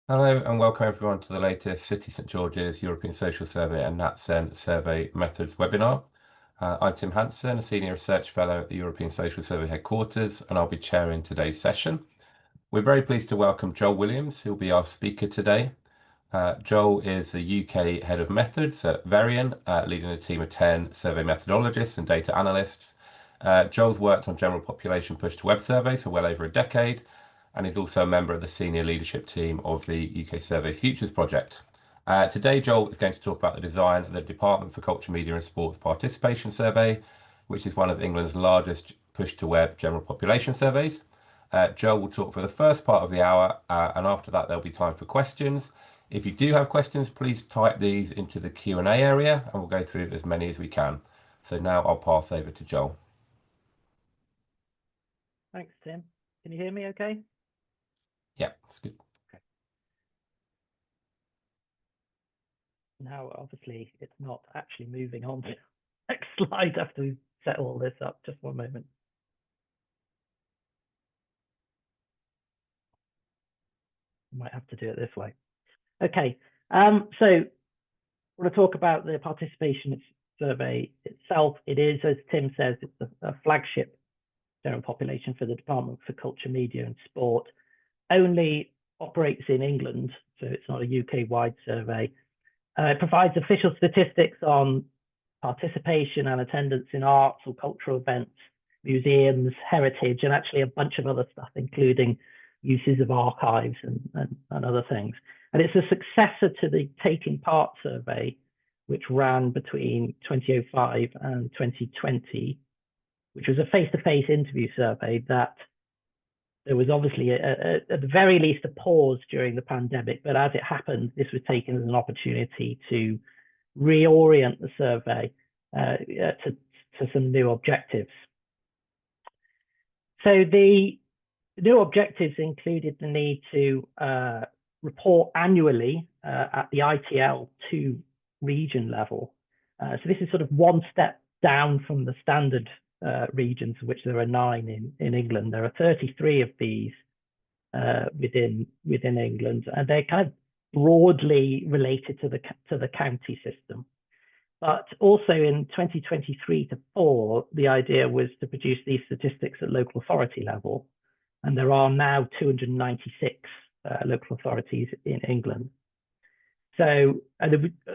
Hello and welcome everyone to the latest City St George's European Social Survey and NatSen Survey Methods webinar. I'm Tim Hanson, a Senior Research Fellow at the European Social Survey headquarters, and I'll be chairing today's session. We're very pleased to welcome Joel Williams, who'll be our speaker today. Joel is the UK Head of Methods at Verian, leading a team of 10 survey methodologists and data analysts. Joel's worked on general population push-to-web surveys for well over a decade, and is also a member of the senior leadership team of the UK Survey Futures project. Today, Joel is going to talk about the design of the Department for Culture, Media and Sports Participation Survey, which is one of England's largest push-to-web general population surveys. Joel will talk for the first part of the hour, and after that there'll be time for questions. If you do have questions, please type these into the Q&A area, and we'll go through as many as we can. So now I'll pass over to Joel. Thanks, Tim. Can you hear me okay? Yeah, it's good. Okay. Now, obviously, it's not actually moving on to the next slide after we set all this up. Just one moment. Might have to do it this way. Okay, so I want to talk about the participation survey itself. It is, as Tim says, it's a flagship general population for the Department for Culture, Media and Sport. Only operates in England, so it's not a UK-wide survey. It provides official statistics on participation and attendance in arts or cultural events, museums, heritage, and actually a bunch of other stuff, including uses of archives and other things. And it's a successor to the Taking Part survey, which ran between 2005 and 2020, which was a face-to-face interview survey that there was obviously, at the very least, a pause during the pandemic. But as it happened, this was taken as an opportunity to reorient the survey to some new objectives. So the new objectives included the need to report annually at the ITL2 region level. So this is sort of one step down from the standard regions, of which there are 9 in England. There are 33 of these within England, and they're kind of broadly related to the county system. But also in 2023 to 4, the idea was to produce these statistics at local authority level, and there are now 296 local authorities in England. So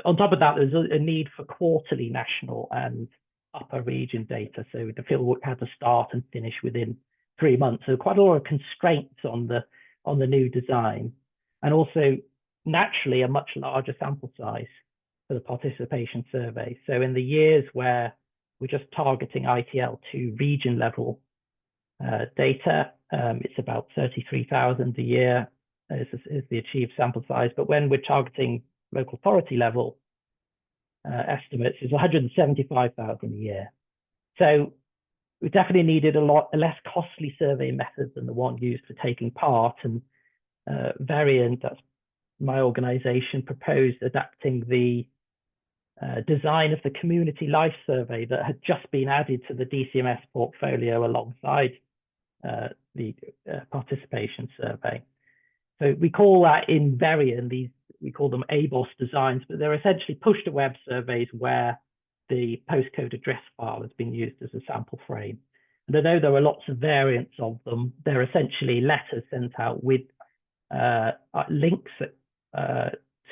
on top of that, there's a need for quarterly national and upper region data. So the fieldwork had to start and finish within 3 months. So quite a lot of constraints on the new design, and also naturally a much larger sample size for the participation survey. So in the years where we're just targeting ITL2 region level data, it's about 33,000 a year is the achieved sample size. But when we're targeting local authority level estimates, is 175,000 a year. So we definitely needed a less costly survey method than the one used for Taking Part. And Verian, that's my organization, proposed adapting the design of the Community Life Survey that had just been added to the DCMS portfolio alongside the participation survey. So we call that in Verian, we call them ABOS designs, but they're essentially push-to-web surveys where the postcode address file has been used as a sample frame. And although there are lots of variants of them, they're essentially letters sent out with links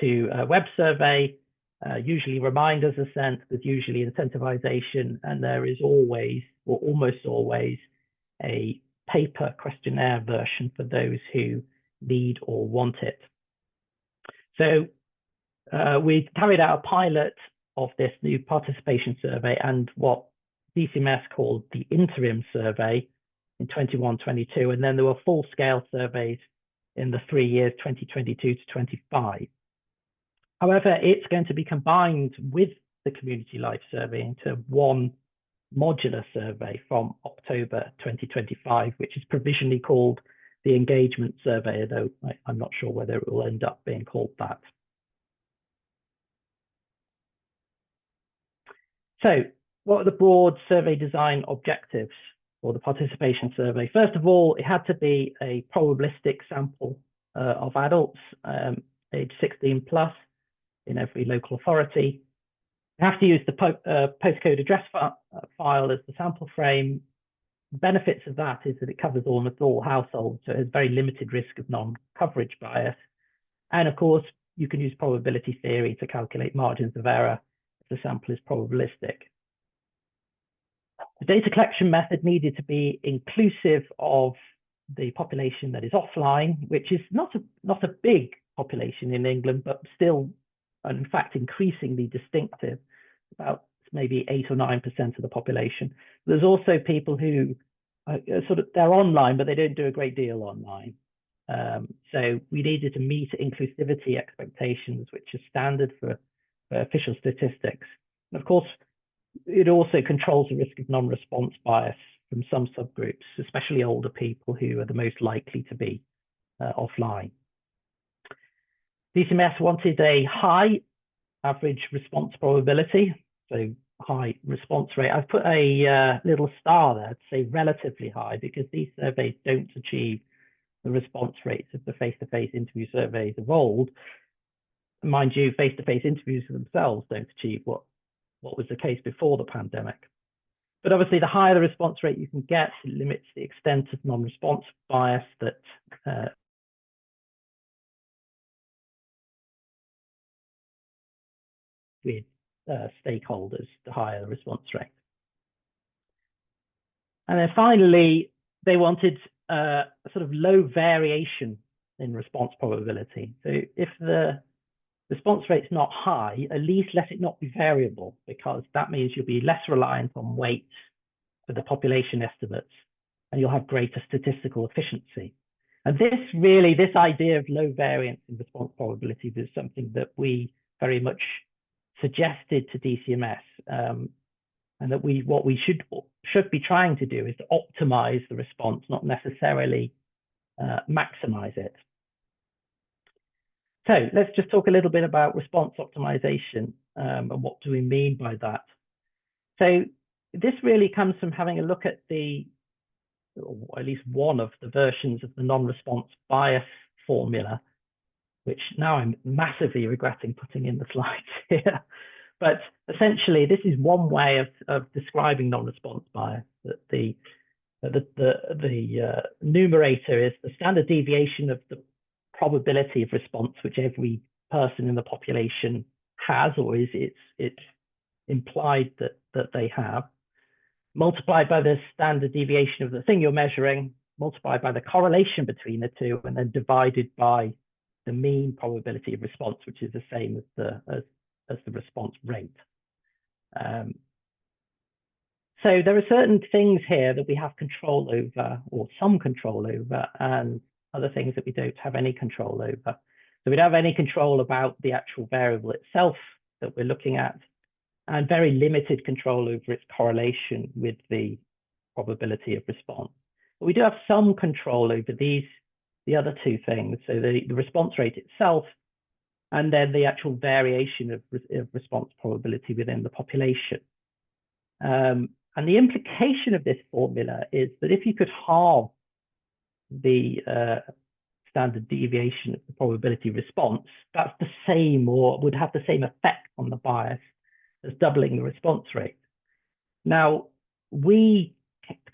to a web survey. Usually reminders are sent, there's usually incentivization, and there is always, or almost always, a paper questionnaire version for those who need or want it. So we carried out a pilot of this new participation survey and what DCMS called the interim survey in 21-22, and then there were full-scale surveys in the 3 years 2022 to 25. However, it's going to be combined with the Community Life Survey into one modular survey from October 2025, which is provisionally called the Engagement Survey, though I'm not sure whether it will end up being called that. So what are the broad survey design objectives for the participation survey? First of all, it had to be a probabilistic sample of adults age 16 plus in every local authority. You have to use the postcode address file as the sample frame. The benefits of that is that it covers almost all households, so it has very limited risk of non-coverage bias. And of course, you can use probability theory to calculate margins of error if the sample is probabilistic. The data collection method needed to be inclusive of the population that is offline, which is not a big population in England, but still, in fact, increasingly distinctive, about maybe 8 or 9% of the population. There's also people who they're online, but they don't do a great deal online. So we needed to meet inclusivity expectations, which are standard for official statistics. And of course, it also controls the risk of non-response bias from some subgroups, especially older people who are the most likely to be offline. DCMS wanted a high average response probability, so high response rate. I've put a little star there to say relatively high, because these surveys don't achieve the response rates of the face-to-face interview surveys of old. Mind you, face-to-face interviews themselves don't achieve what was the case before the pandemic. But obviously, the higher the response rate you can get, it limits the extent of non-response bias that with stakeholders, the higher the response rate. And then finally, they wanted a sort of low variation in response probability. So if the response rate's not high, at least let it not be variable, because that means you'll be less reliant on weight for the population estimates, and you'll have greater statistical efficiency. And this idea of low variance in response probability was something that we very much suggested to DCMS, and that what we should be trying to do is to optimize the response, not necessarily maximize it. So let's just talk a little bit about response optimization, and what do we mean by that. So this really comes from having a look at or at least one of the versions of the non-response bias formula, which now I'm massively regretting putting in the slides here. But essentially, this is one way of describing non-response bias. That the numerator is the standard deviation of the probability of response which every person in the population has, or it's implied that they have, multiplied by the standard deviation of the thing you're measuring, multiplied by the correlation between the two, and then divided by the mean probability of response, which is the same as the response rate. So there are certain things here that we have control over, or some control over, and other things that we don't have any control over. So we don't have any control about the actual variable itself that we're looking at, and very limited control over its correlation with the probability of response. But we do have some control over the other two things, so the response rate itself, and then the actual variation of response probability within the population. And the implication of this formula is that if you could halve the standard deviation of the probability response, that's the same, or would have the same effect on the bias as doubling the response rate. Now, we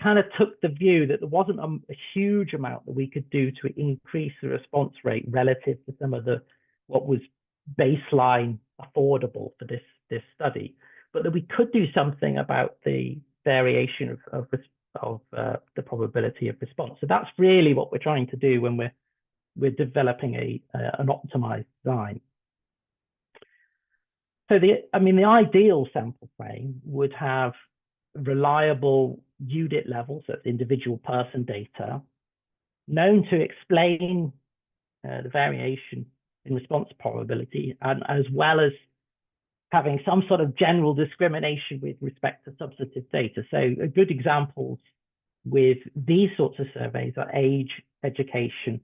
kind of took the view that there wasn't a huge amount that we could do to increase the response rate relative to some of what was baseline affordable for this study, but that we could do something about the variation of the probability of response. So that's really what we're trying to do when we're developing an optimized design. So the ideal sample frame would have reliable unit levels, so that's individual person data, known to explain the variation in response probability, and as well as having some sort of general discrimination with respect to substantive data. So good examples with these sorts of surveys are age, education,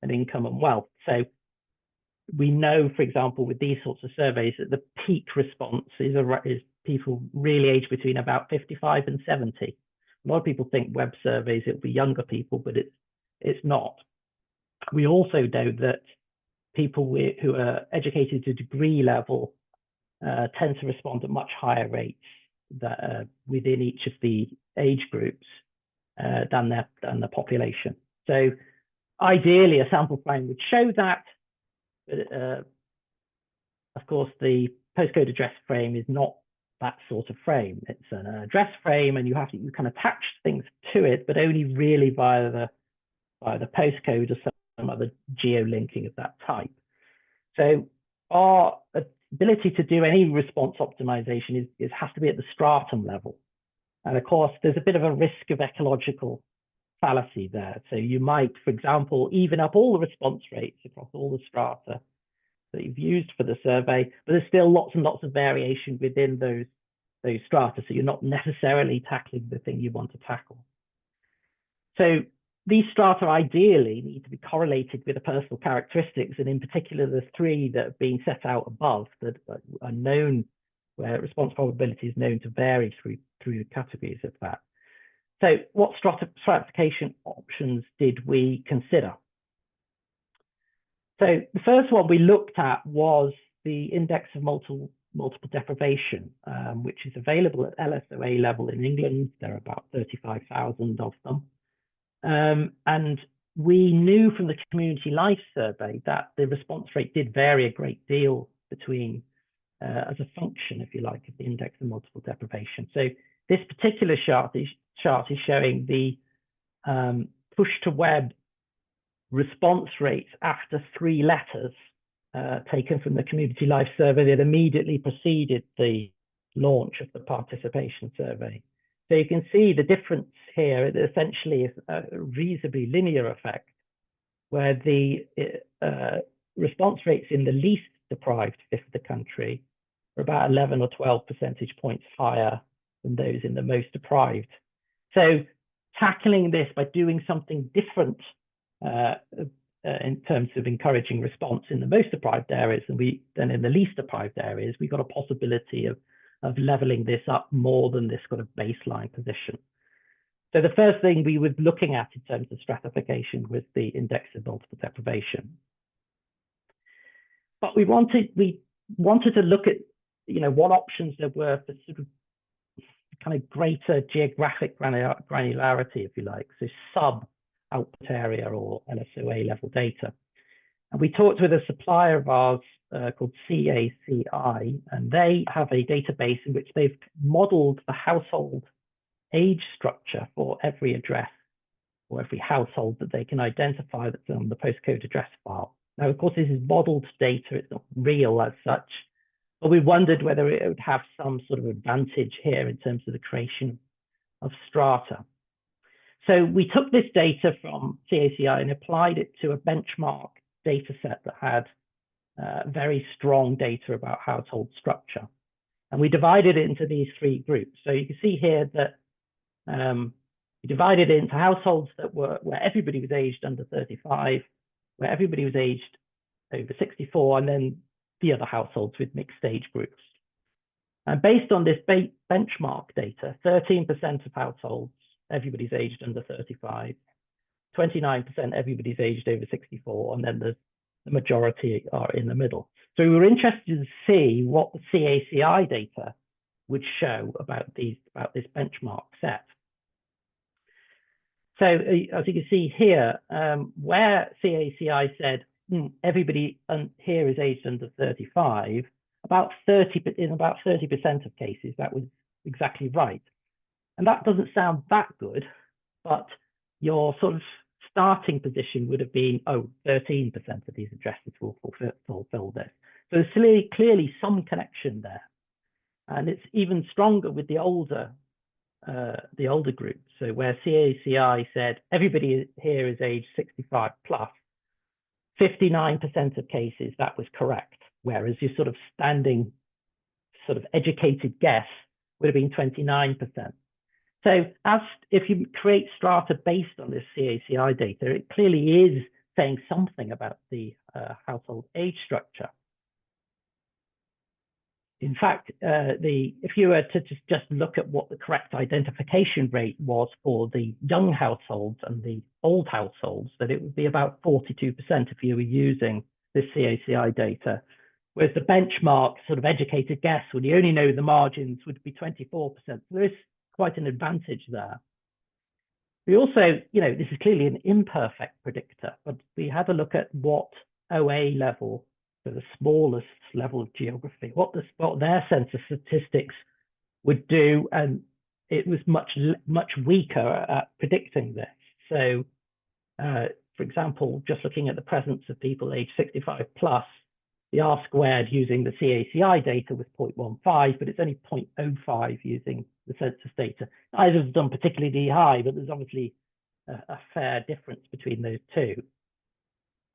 and income and wealth. So we know, for example, with these sorts of surveys, that the peak response is people really aged between about 55 and 70. A lot of people think web surveys, it'll be younger people, but it's not. We also know that people who are educated to degree level tend to respond at much higher rates within each of the age groups than the population. So ideally, a sample frame would show that. But, of course, the postcode address frame is not that sort of frame. It's an address frame, and you can attach things to it, but only really via the postcode or some other geo-linking of that type. So our ability to do any response optimization has to be at the stratum level. And of course, there's a bit of a risk of ecological fallacy there. So you might, for example, even up all the response rates across all the strata that you've used for the survey, but there's still lots and lots of variation within those strata. So you're not necessarily tackling the thing you want to tackle. So these strata ideally need to be correlated with the personal characteristics, and in particular, the three that have been set out above that are known, where response probability is known to vary through the categories of that. So what stratification options did we consider? So the first one we looked at was the index of multiple deprivation, which is available at LSOA level in England. There are about 35,000 of them. And we knew from the community life survey that the response rate did vary a great deal between, as a function, if you like, of the index of multiple deprivation. So this particular chart is showing the push to web response rates after 3 letters taken from the community life survey that immediately preceded the launch of the participation survey. So you can see the difference here. It essentially is a reasonably linear effect, where the response rates in the least deprived fifth of the country are about 11 or 12 percentage points higher than those in the most deprived. So tackling this by doing something different in terms of encouraging response in the most deprived areas than in the least deprived areas, we got a possibility of leveling this up more than this kind of baseline position. So the first thing we were looking at in terms of stratification was the index of multiple deprivation. But we wanted to look at, what options there were for sort of kind of greater geographic granularity, if you like, so sub-output area or LSOA level data. And we talked with a supplier of ours called CACI, and they have a database in which they've modeled the household age structure for every address or every household that they can identify that's on the postcode address file. Now, of course, this is modeled data. It's not real as such, but we wondered whether it would have some sort of advantage here in terms of the creation of strata. So we took this data from CACI and applied it to a benchmark data set that had very strong data about household structure. And we divided it into these 3 groups. So you can see here that we divided it into households that where everybody was aged under 35, where everybody was aged over 64, and then the other households with mixed age groups. And based on this benchmark data, 13% of households, everybody's aged under 35, 29% everybody's aged over 64, and then the majority are in the middle. So we were interested to see what the CACI data would show about this benchmark set. So as you can see here, where CACI said everybody here is aged under 35, in about 30% of cases that was exactly right. And that doesn't sound that good, but your sort of starting position would have been, 13% of these addresses will fulfill this. So there's clearly some connection there. And it's even stronger with the older group. So where CACI said everybody here is age 65 plus, 59% of cases that was correct, whereas your sort of standing sort of educated guess would have been 29%. So if you create strata based on this CACI data, it clearly is saying something about the household age structure. In fact, if you were to just look at what the correct identification rate was for the young households and the old households, that it would be about 42% if you were using this CACI data, whereas the benchmark sort of educated guess, when you only know the margins, would be 24%. So there is quite an advantage there. We also, this is clearly an imperfect predictor, but we had a look at what OA level, so the smallest level of geography, what their census statistics would do, and it was much weaker at predicting this. So, for example, just looking at the presence of people aged 65 plus, the R squared using the CACI data was 0.15, but it's only 0.05 using the census data. Neither has done particularly high, but there's obviously a fair difference between those two.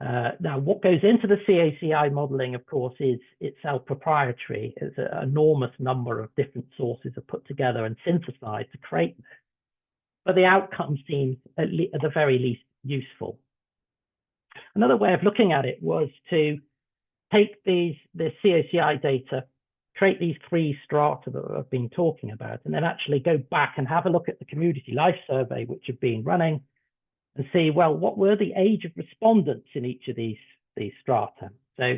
Now, what goes into the CACI modeling, of course, is itself proprietary. It's an enormous number of different sources are put together and synthesized to create this. But the outcome seems, at the very least, useful. Another way of looking at it was to take the CACI data, create these 3 strata that I've been talking about, and then actually go back and have a look at the community life survey, which have been running, and see, well, what were the age of respondents in each of these strata? So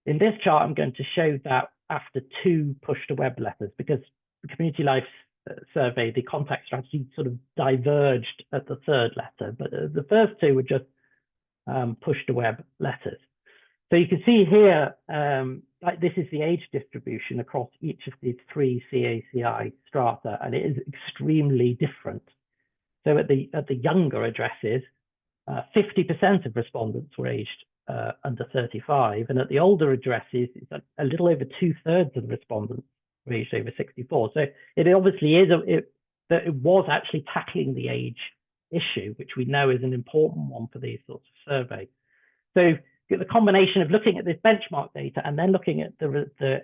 in this chart, I'm going to show that after 2 push-to-web letters, because the community life survey, the contact strategy sort of diverged at the 3rd letter, but the first 2 were just push-to-web letters. So you can see here, like this is the age distribution across each of the 3 CACI strata, and it is extremely different. So at the younger addresses, 50% of respondents were aged under 35, and at the older addresses, it's a little over 2/3 of the respondents were aged over 64. So it obviously is that it was actually tackling the age issue, which we know is an important one for these sorts of surveys. So the combination of looking at this benchmark data and then looking at the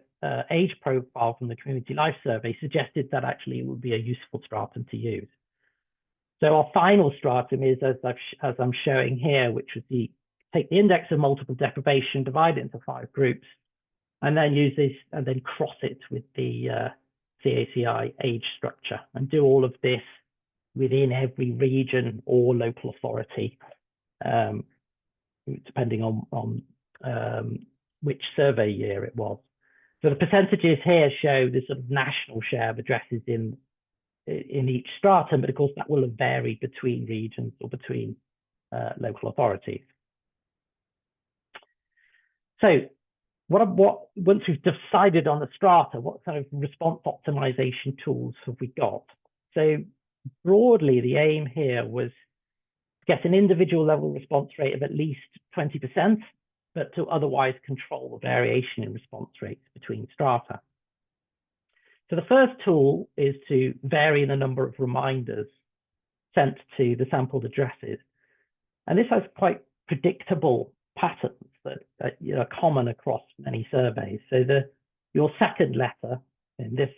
age profile from the community life survey suggested that actually it would be a useful stratum to use. So our final stratum is, as I'm showing here, which would be take the index of multiple deprivation, divide it into 5 groups, and then use this and then cross it with the CACI age structure, and do all of this within every region or local authority, depending on which survey year it was. So the percentages here show the sort of national share of addresses in each stratum, but of course that will vary between regions or between local authorities. So once we've decided on the strata, what kind of response optimization tools have we got? So broadly, the aim here was to get an individual level response rate of at least 20%, but to otherwise control the variation in response rates between strata. So the first tool is to vary the number of reminders sent to the sampled addresses. And this has quite predictable patterns that are common across many surveys. So your second letter in this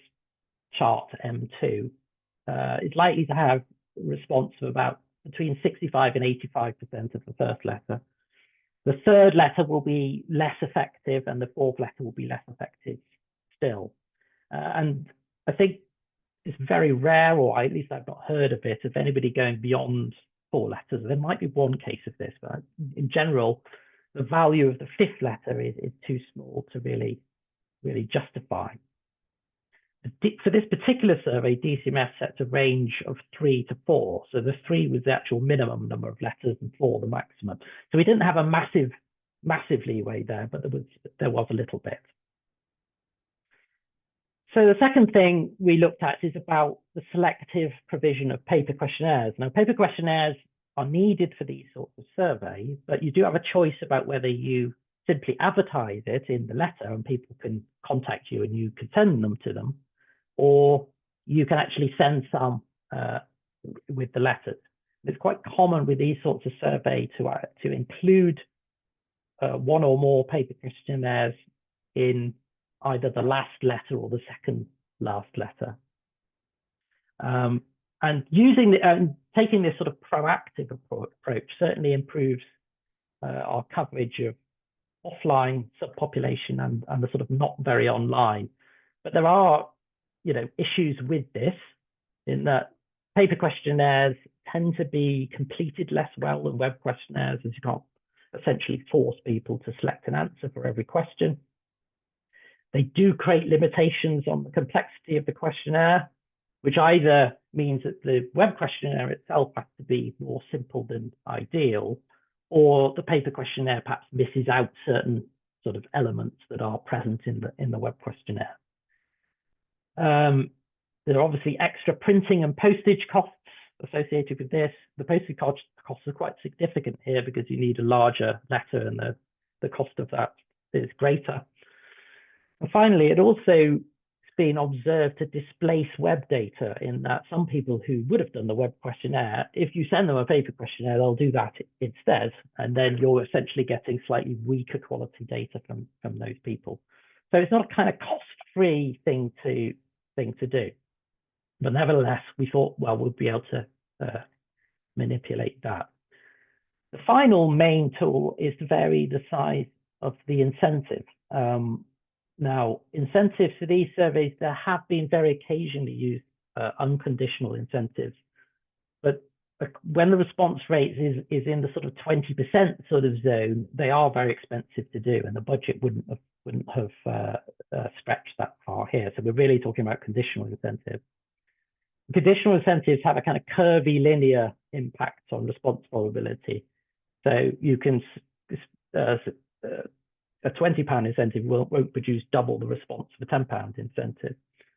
chart, M2, is likely to have a response of about between 65 and 85% of the first letter. The third letter will be less effective, and the 4th letter will be less effective still. And I think it's very rare, or at least I've not heard of it, of anybody going beyond 4 letters. There might be one case of this, but in general, the value of the 5th letter is too small to really justify. For this particular survey, DCMS sets a range of 3 to 4. So the 3 was the actual minimum number of letters and 4 the maximum. So we didn't have a massive leeway there, but there was a little bit. So the second thing we looked at is about the selective provision of paper questionnaires. Now, paper questionnaires are needed for these sorts of surveys, but you do have a choice about whether you simply advertise it in the letter and people can contact you and you can send them to them, or you can actually send some with the letters. It's quite common with these sorts of surveys to include 1 or more paper questionnaires in either the last letter or the second last letter. And taking this sort of proactive approach certainly improves our coverage of offline subpopulation and the sort of not very online. But there are, issues with this, in that paper questionnaires tend to be completed less well than web questionnaires, as you can't essentially force people to select an answer for every question. They do create limitations on the complexity of the questionnaire, which either means that the web questionnaire itself has to be more simple than ideal, or the paper questionnaire perhaps misses out certain sort of elements that are present in the web questionnaire. There are obviously extra printing and postage costs associated with this. The postage costs are quite significant here because you need a larger letter, and the cost of that is greater. And finally, it also been observed to displace web data, in that some people who would have done the web questionnaire, if you send them a paper questionnaire, they'll do that instead, and then you're essentially getting slightly weaker quality data from those people. So it's not a kind of cost-free thing to do, but nevertheless, we thought, well, we'll be able to manipulate that. The final main tool is to vary the size of the incentive. Now, incentives for these surveys, there have been very occasionally used unconditional incentives, but when the response rate is in the sort of 20% sort of zone, they are very expensive to do, and the budget wouldn't have stretched that far here. So we're really talking about conditional incentives. Conditional incentives have a kind of curvy linear impact on response probability. So you can a £20 incentive won't produce double the response of a £10 incentive.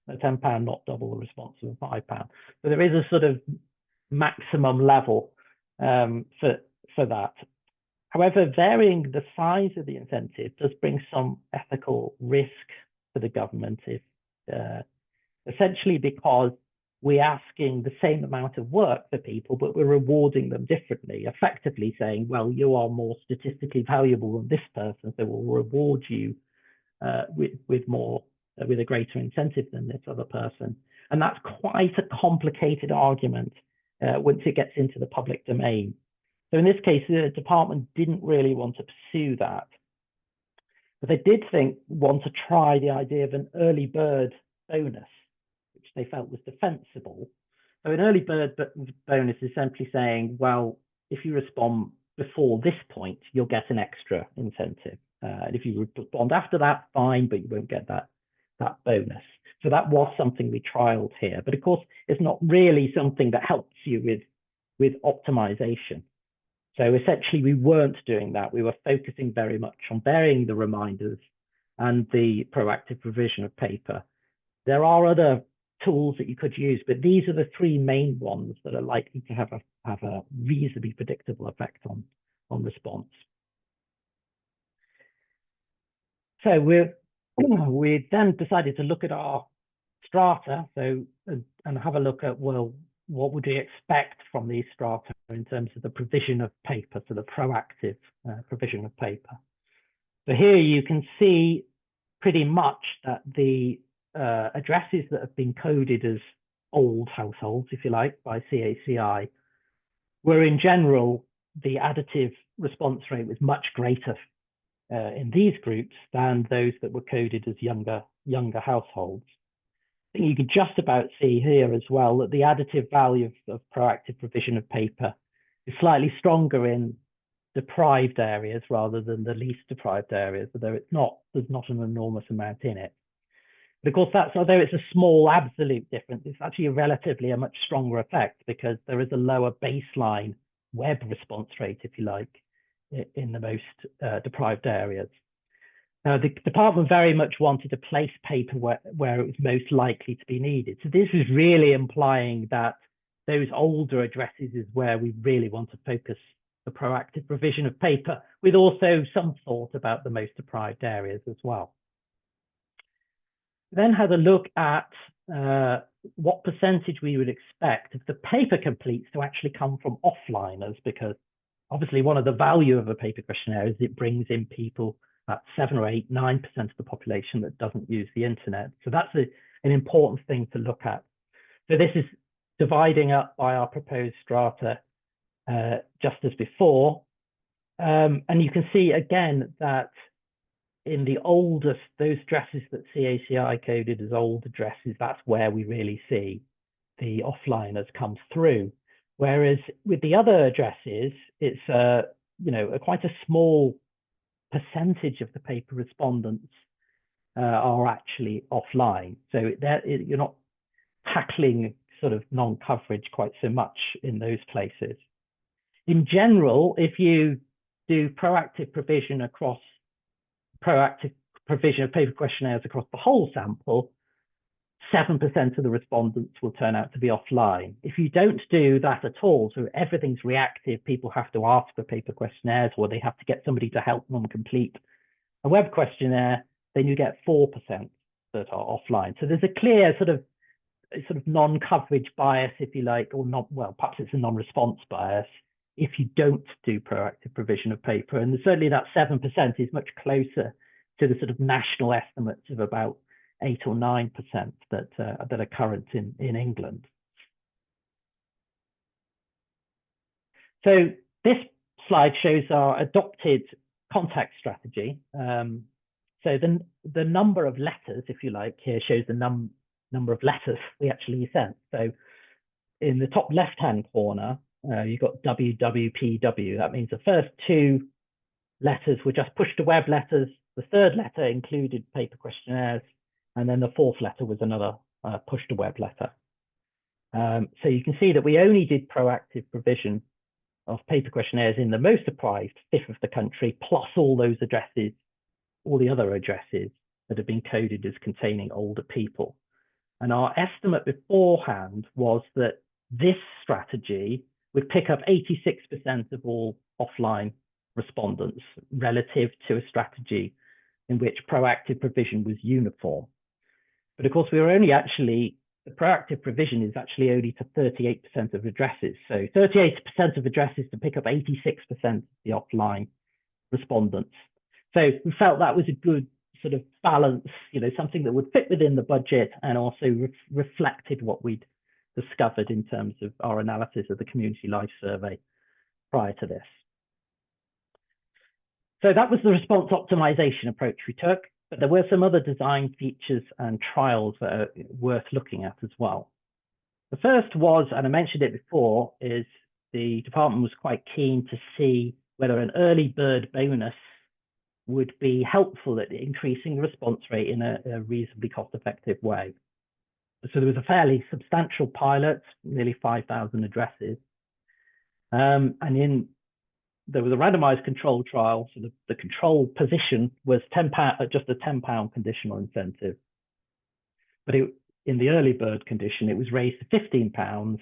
A £10 not double the response of a £5. So there is a sort of maximum level for that. However, varying the size of the incentive does bring some ethical risk for the government, essentially because we're asking the same amount of work for people, but we're rewarding them differently, effectively saying, well, you are more statistically valuable than this person, so we'll reward you with a greater incentive than this other person. And that's quite a complicated argument once it gets into the public domain. So in this case, the department didn't really want to pursue that, but they did want to try the idea of an early bird bonus, which they felt was defensible. So an early bird bonus is simply saying, well, if you respond before this point, you'll get an extra incentive. And if you respond after that, fine, but you won't get that bonus. So that was something we trialed here. But of course, it's not really something that helps you with optimization. So essentially, we weren't doing that. We were focusing very much on varying the reminders and the proactive provision of paper. There are other tools that you could use, but these are the three main ones that are likely to have a reasonably predictable effect on response. So we then decided to look at our strata, and have a look at, well, what would we expect from these strata in terms of the provision of paper, so the proactive provision of paper. So here you can see pretty much that the addresses that have been coded as old households, if you like, by CACI, were in general, the additive response rate was much greater in these groups than those that were coded as younger households. I think you can just about see here as well that the additive value of proactive provision of paper is slightly stronger in deprived areas rather than the least deprived areas, although there's not an enormous amount in it. But of course, although it's a small absolute difference, it's actually relatively a much stronger effect because there is a lower baseline web response rate, if you like, in the most deprived areas. Now, the department very much wanted to place paper where it was most likely to be needed. So this is really implying that those older addresses is where we really want to focus the proactive provision of paper, with also some thought about the most deprived areas as well. Then had a look at what percentage we would expect of the paper completes to actually come from offliners, because obviously one of the value of a paper questionnaire is it brings in people at 7 or 8, 9% of the population that doesn't use the internet. So that's an important thing to look at. So this is dividing up by our proposed strata just as before. And you can see again that in the oldest, those addresses that CACI coded as old addresses, that's where we really see the offliners come through. Whereas with the other addresses, it's quite a small percentage of the paper respondents are actually offline. So you're not tackling sort of non-coverage quite so much in those places. In general, if you do proactive provision of paper questionnaires across the whole sample, 7% of the respondents will turn out to be offline. If you don't do that at all, so everything's reactive, people have to ask for paper questionnaires or they have to get somebody to help them complete a web questionnaire, then you get 4% that are offline. So there's a clear sort of non-coverage bias, if you like, or not, well, perhaps it's a non-response bias if you don't do proactive provision of paper. And certainly that 7% is much closer to the sort of national estimates of about 8 or 9% that are current in England. So this slide shows our adopted contact strategy. So the number of letters, if you like, here shows the number of letters we actually sent. So in the top left-hand corner, you've got WWPW. That means the first two letters were just push-to-web letters. The third letter included paper questionnaires. And then the fourth letter was another push-to-web letter. So you can see that we only did proactive provision of paper questionnaires in the most deprived fifth of the country, plus all those addresses, all the other addresses that have been coded as containing older people. And our estimate beforehand was that this strategy would pick up 86% of all offline respondents relative to a strategy in which proactive provision was uniform. But of course, the proactive provision is actually only to 38% of addresses. So 38% of addresses to pick up 86% of the offline respondents. So we felt that was a good sort of balance, something that would fit within the budget and also reflected what we'd discovered in terms of our analysis of the community life survey prior to this. So that was the response optimization approach we took, but there were some other design features and trials that are worth looking at as well. The first was, and I mentioned it before, is the department was quite keen to see whether an early bird bonus would be helpful at increasing the response rate in a reasonably cost-effective way. So there was a fairly substantial pilot, nearly 5,000 addresses. There was a randomized control trial. So the control position was just a £10 conditional incentive. But in the early bird condition, it was raised to £15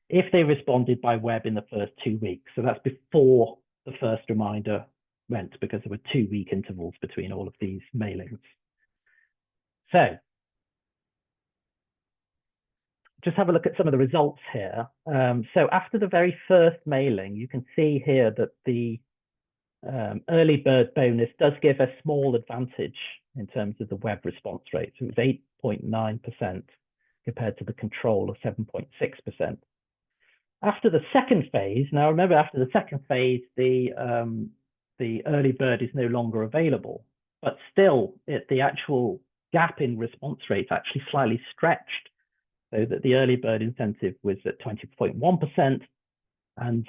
if they responded by web in the first 2 weeks. So that's before the first reminder went, because there were 2-week intervals between all of these mailings. So just have a look at some of the results here. So after the very first mailing, you can see here that the early bird bonus does give a small advantage in terms of the web response rate. So it was 8.9% compared to the control of 7.6%. After the second phase, now remember, after the second phase, the early bird is no longer available, but still the actual gap in response rate actually slightly stretched, so that the early bird incentive was at 20.1%, and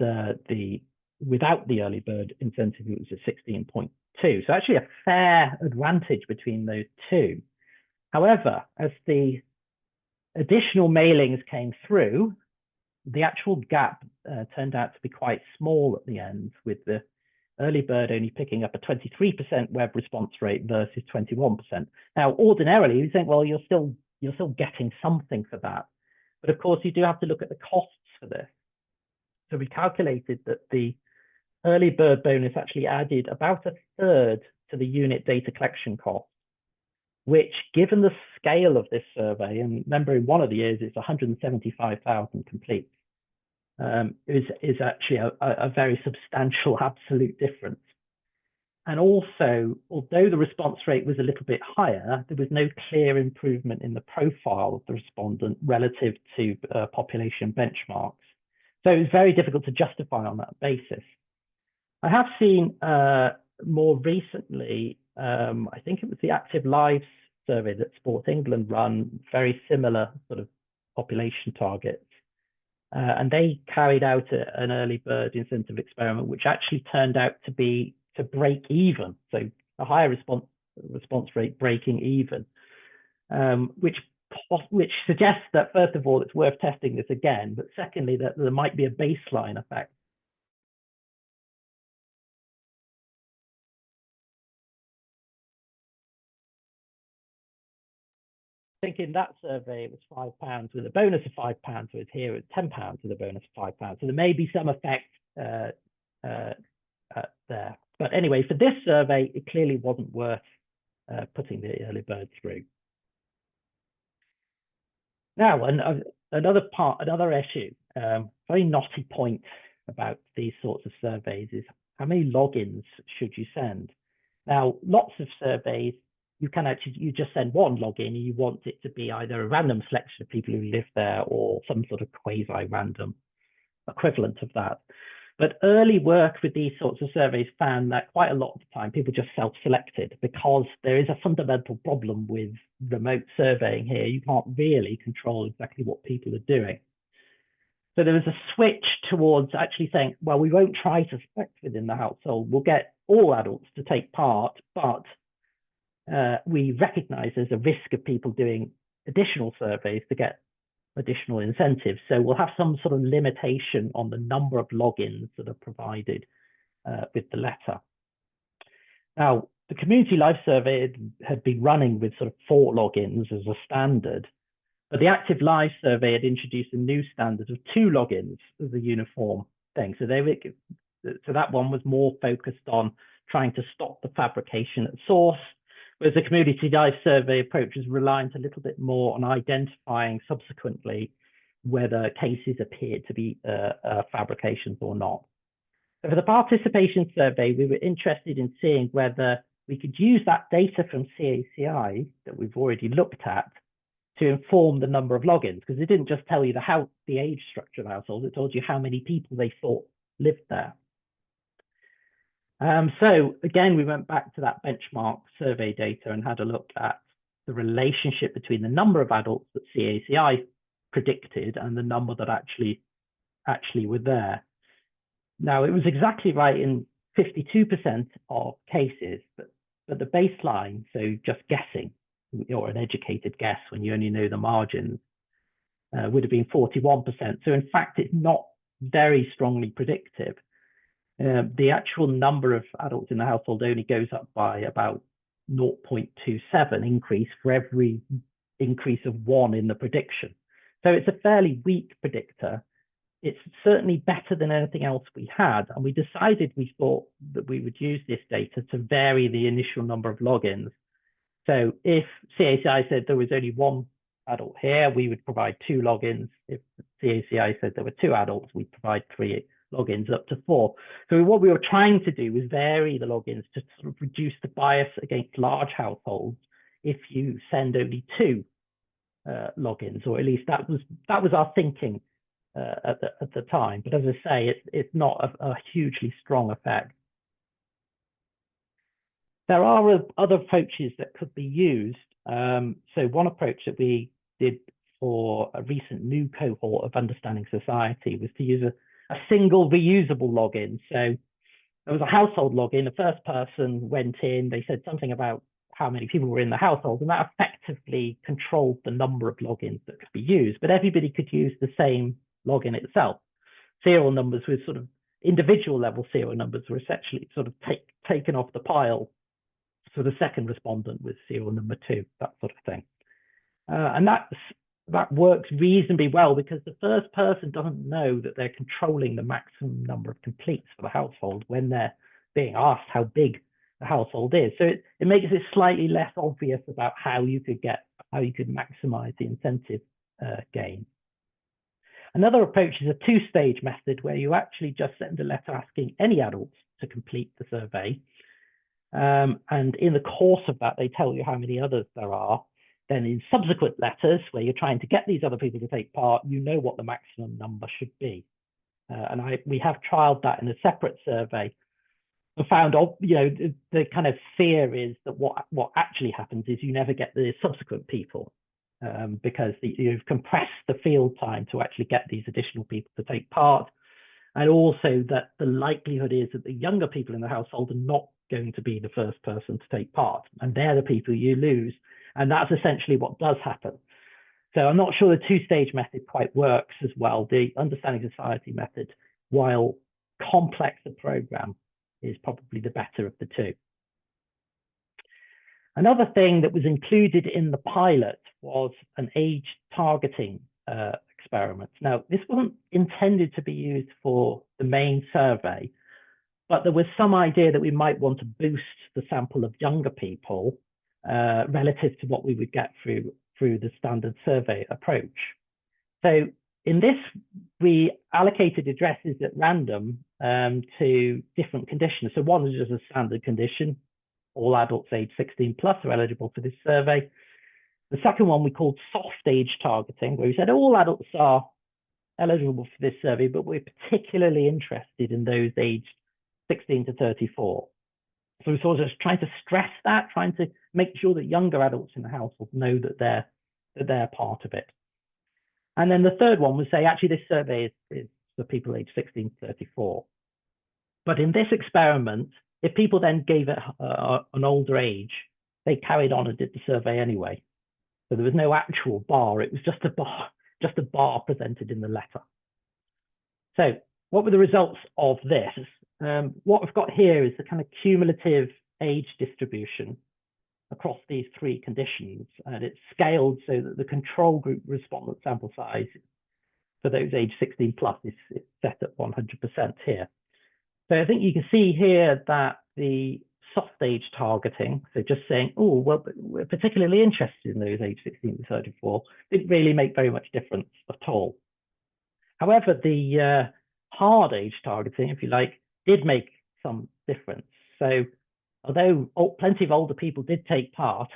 without the early bird incentive, it was at 16.2%. So actually a fair advantage between those two. However, as the additional mailings came through, the actual gap turned out to be quite small at the end, with the early bird only picking up a 23% web response rate versus 21%. Now, ordinarily, you think, well, you're still getting something for that. But of course, you do have to look at the costs for this. So we calculated that the early bird bonus actually added about a third to the unit data collection cost, which, given the scale of this survey, and remember in one of the years it's 175,000 completes, is actually a very substantial absolute difference. And also, although the response rate was a little bit higher, there was no clear improvement in the profile of the respondent relative to population benchmarks. So it was very difficult to justify on that basis. I have seen more recently I think it was the Active Lives survey that Sports England run, very similar sort of population targets. And they carried out an early bird incentive experiment, which actually turned out to be to break even. So a higher response rate breaking even, which suggests that, first of all, it's worth testing this again, but secondly, that there might be a baseline effect. I think in that survey, it was £5 with a bonus of £5, whereas here it's £10 with a bonus of £5. So there may be some effect there. But anyway, for this survey, it clearly wasn't worth putting the early bird through. Now, another issue, very knotty point about these sorts of surveys is how many logins should you send? Now, lots of surveys, you just send one login and you want it to be either a random selection of people who live there or some sort of quasi-random equivalent of that. But early work with these sorts of surveys found that quite a lot of the time people just self-selected, because there is a fundamental problem with remote surveying here. You can't really control exactly what people are doing. So there was a switch towards actually saying, well, we won't try to select within the household. We'll get all adults to take part, but we recognize there's a risk of people doing additional surveys to get additional incentives. So we'll have some sort of limitation on the number of logins that are provided with the letter. Now, the Community Life Survey had been running with sort of 4 logins as a standard, but the Active Life Survey had introduced a new standard of 2 logins as a uniform thing. So that one was more focused on trying to stop the fabrication at source, whereas the Community Life Survey approach is reliant a little bit more on identifying subsequently whether cases appeared to be fabrications or not. So for the participation survey, we were interested in seeing whether we could use that data from CACI that we've already looked at to inform the number of logins, because it didn't just tell you the age structure of households, it told you how many people they thought lived there. So again, we went back to that benchmark survey data and had a look at the relationship between the number of adults that CACI predicted and the number that actually were there. Now, it was exactly right in 52% of cases, but the baseline, so just guessing, or an educated guess when you only know the margins, would have been 41%. So in fact, it's not very strongly predictive. The actual number of adults in the household only goes up by about 0.27 increase for every increase of 1 in the prediction. So it's a fairly weak predictor. It's certainly better than anything else we had. And we decided we thought that we would use this data to vary the initial number of logins. So if CACI said there was only 1 adult here, we would provide 2 logins. If CACI said there were 2 adults, we'd provide 3 logins up to 4. So what we were trying to do was vary the logins to sort of reduce the bias against large households if you send only 2 logins, or at least that was our thinking at the time. But as I say, it's not a hugely strong effect. There are other approaches that could be used. So one approach that we did for a recent new cohort of Understanding Society was to use a single reusable login. So there was a household login. The first person went in, they said something about how many people were in the household, and that effectively controlled the number of logins that could be used. But everybody could use the same login itself. Serial numbers with sort of individual level serial numbers were essentially sort of taken off the pile. So the second respondent was serial number 2, that sort of thing. And that works reasonably well because the first person doesn't know that they're controlling the maximum number of completes for the household when they're being asked how big the household is. So it makes it slightly less obvious about how you could maximize the incentive gain. Another approach is a 2-stage method where you actually just send a letter asking any adults to complete the survey. And in the course of that, they tell you how many others there are. Then in subsequent letters, where you're trying to get these other people to take part, you know what the maximum number should be. And we have trialed that in a separate survey. found, the kind of fear is that what actually happens is you never get the subsequent people, because you've compressed the field time to actually get these additional people to take part. And also that the likelihood is that the younger people in the household are not going to be the first person to take part, and they're the people you lose. And that's essentially what does happen. So I'm not sure the two-stage method quite works as well. The understanding society method, while complex the program, is probably the better of the two. Another thing that was included in the pilot was an age targeting experiment. Now, this wasn't intended to be used for the main survey, but there was some idea that we might want to boost the sample of younger people relative to what we would get through the standard survey approach. So in this, we allocated addresses at random to different conditions. So one was just a standard condition. All adults age 16 plus are eligible for this survey. The second one we called soft age targeting, where we said all adults are eligible for this survey, but we're particularly interested in those aged 16 to 34. So we're sort of just trying to stress that, trying to make sure that younger adults in the household know that they're part of it. And then the third one was say, actually, this survey is for people aged 16 to 34. But in this experiment, if people then gave it an older age, they carried on and did the survey anyway. So there was no actual bar. It was just a bar presented in the letter. So what were the results of this? What we've got here is the kind of cumulative age distribution across these three conditions, and it's scaled so that the control group respondent sample size for those age 16 plus is set at 100% here. So I think you can see here that the soft age targeting, so just saying, oh, well, we're particularly interested in those age 16 to 34, didn't really make very much difference at all. However, the hard age targeting, if you like, did make some difference. So although plenty of older people did take part,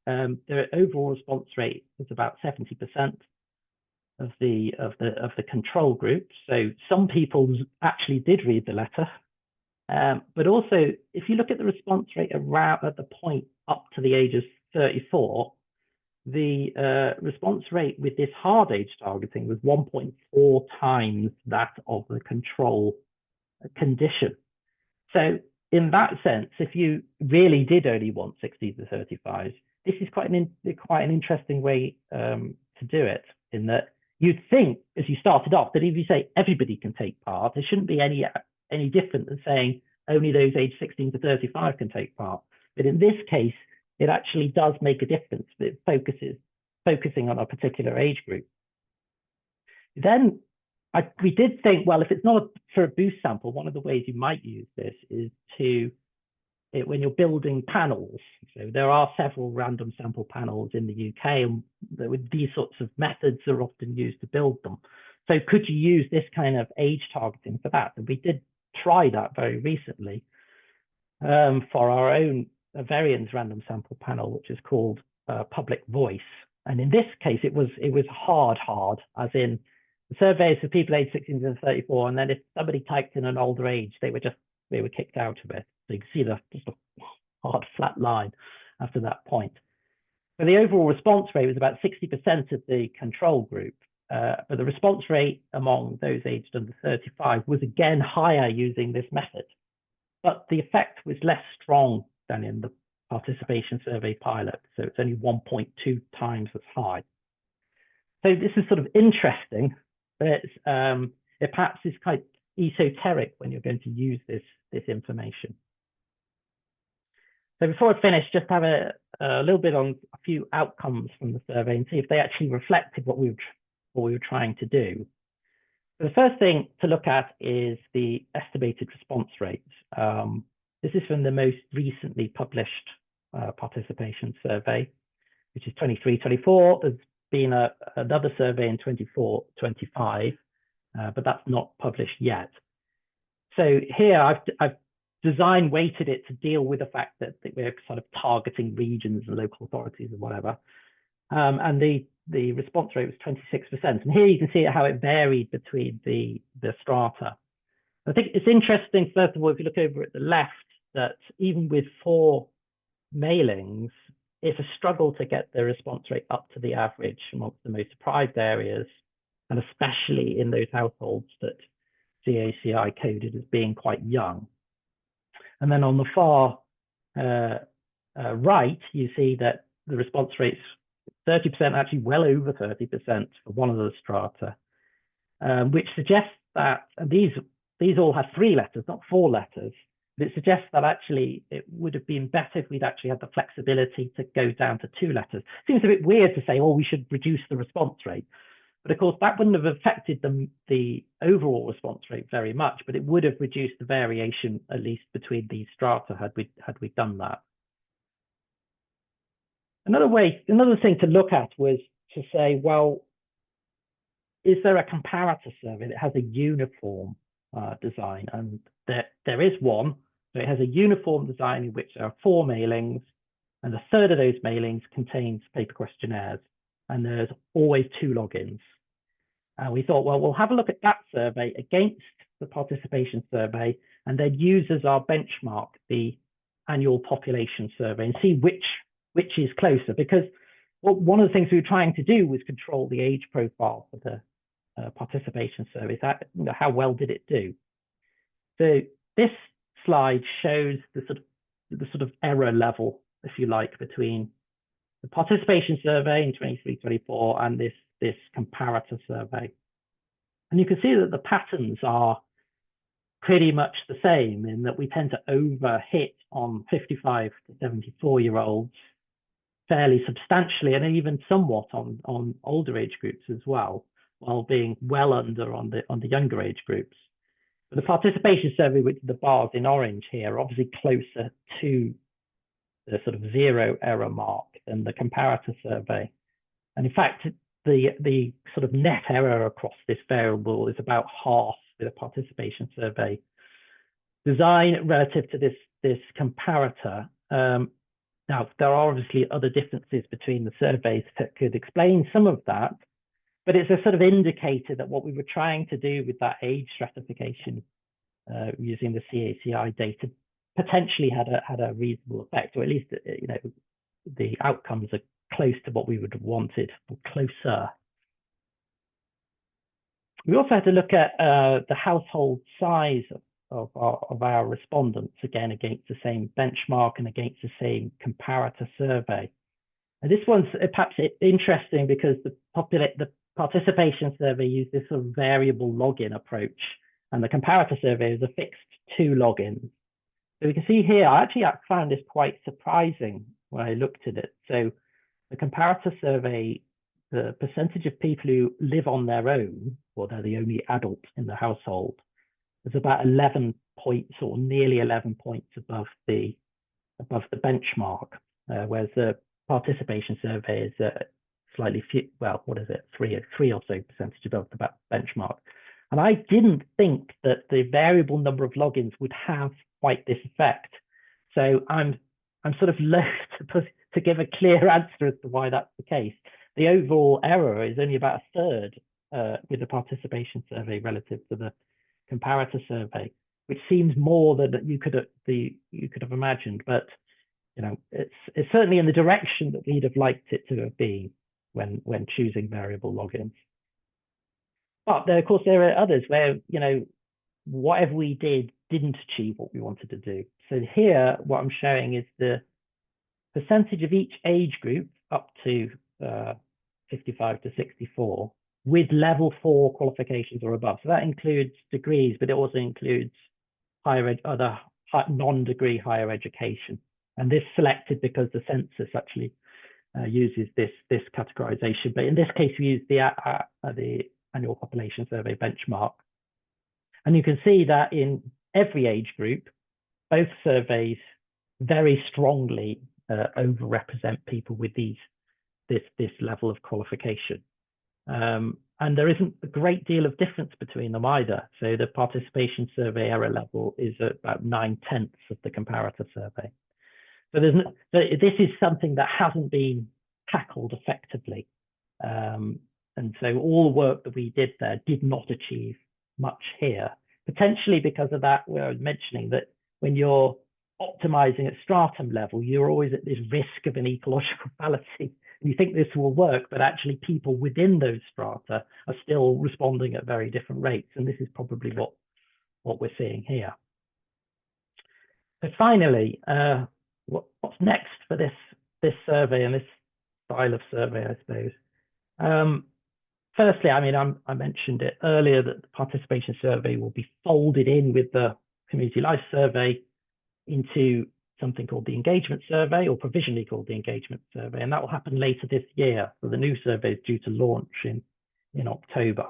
their overall response rate was about 70% of the control group. So some people actually did read the letter. But also, if you look at the response rate around at the point up to the age of 34, the response rate with this hard age targeting was 1.4 times that of the control condition. So in that sense, if you really did only want 16 to 35, this is quite an interesting way to do it, in that you'd think, as you started off, that if you say everybody can take part, there shouldn't be any different than saying only those aged 16 to 35 can take part. But in this case, it actually does make a difference. It focusing on a particular age group. Then we did think, well, if it's not for a boost sample, one of the ways you might use this is when you're building panels. So there are several random sample panels in the UK, and these sorts of methods are often used to build them. So could you use this kind of age targeting for that? And we did try that very recently for our own Verian's random sample panel, which is called Public Voice. And in this case, it was hard, as in the surveys for people aged 16 to 34, and then if somebody typed in an older age, they were kicked out of it. So you can see just a hard flat line after that point. So the overall response rate was about 60% of the control group, but the response rate among those aged under 35 was again higher using this method, but the effect was less strong than in the participation survey pilot. So it's only 1.2 times as high. So this is sort of interesting, but it perhaps is quite esoteric when you're going to use this information. So before I finish, just have a little bit on a few outcomes from the survey and see if they actually reflected what we were trying to do. So the first thing to look at is the estimated response rate. This is from the most recently published participation survey, which is 23-24. There's been another survey in 24-25, but that's not published yet. So here I've design weighted it to deal with the fact that we're sort of targeting regions and local authorities and whatever. And the response rate was 26%. And here you can see how it varied between the strata. I think it's interesting, first of all, if you look over at the left, that even with 4 mailings, it's a struggle to get the response rate up to the average amongst the most deprived areas, and especially in those households that CACI coded as being quite young. And then on the far right, you see that the response rate's 30%, actually well over 30% for one of the strata, which suggests that these all have 3 letters, not 4 letters. But it suggests that actually it would have been better if we'd actually had the flexibility to go down to 2 letters. Seems a bit weird to say, oh, we should reduce the response rate. But of course, that wouldn't have affected the overall response rate very much, but it would have reduced the variation, at least between these strata, had we done that. Another thing to look at was to say, well, is there a comparator survey that has a uniform design? And there is one. So it has a uniform design in which there are 4 mailings, and a third of those mailings contains paper questionnaires, and there's always 2 logins. And we thought, well, we'll have a look at that survey against the participation survey, and then use as our benchmark the annual population survey and see which is closer. Because one of the things we were trying to do was control the age profile for the participation survey. That, how well did it do? So this slide shows the sort of error level, if you like, between the participation survey in 23-24 and this comparator survey. And you can see that the patterns are pretty much the same, in that we tend to overhit on 55 to 74-year-olds fairly substantially, and even somewhat on older age groups as well, while being well under on the younger age groups. But the participation survey, which the bars in orange here, are obviously closer to the sort of 0 error mark than the comparator survey. And in fact, the sort of net error across this variable is about half with a participation survey design relative to this comparator. Now, there are obviously other differences between the surveys that could explain some of that, but it's a sort of indicator that what we were trying to do with that age stratification using the CACI data potentially had a reasonable effect, or at least the outcomes are close to what we would have wanted, or closer. We also had to look at the household size of our respondents, again against the same benchmark and against the same comparator survey. And this one's perhaps interesting because the participation survey used this sort of variable login approach, and the comparator survey is a fixed 2 logins. So we can see here, I found this quite surprising when I looked at it. So the comparator survey, the percentage of people who live on their own, or they're the only adult in the household, is about 11 points, or nearly 11 points above the benchmark, whereas the participation survey is slightly few, well, what is it, 3 or so percentage above the benchmark. And I didn't think that the variable number of logins would have quite this effect. So I'm sort of loath to give a clear answer as to why that's the case. The overall error is only about a third with the participation survey relative to the comparator survey, which seems more than you could have imagined. But it's certainly in the direction that we'd have liked it to have been when choosing variable logins. But of course, there are others where whatever we did didn't achieve what we wanted to do. So here, what I'm showing is the percentage of each age group up to 55 to 64 with level 4 qualifications or above. So that includes degrees, but it also includes other non-degree higher education. And this selected because the census actually uses this categorization. But in this case, we use the annual population survey benchmark. And you can see that in every age group, both surveys very strongly overrepresent people with this level of qualification. And there isn't a great deal of difference between them either. So the participation survey error level is about 9/10 of the comparator survey. So this is something that hasn't been tackled effectively. And so all the work that we did there did not achieve much here, potentially because of that, where I was mentioning that when you're optimizing at stratum level, you're always at this risk of an ecological fallacy. And you think this will work, but actually people within those strata are still responding at very different rates. And this is probably what we're seeing here. So finally, what's next for this survey and this style of survey, I suppose? Firstly, I mean, I mentioned it earlier that the participation survey will be folded in with the community life survey into something called the engagement survey, or provisionally called the engagement survey, and that will happen later this year. So the new survey is due to launch in October.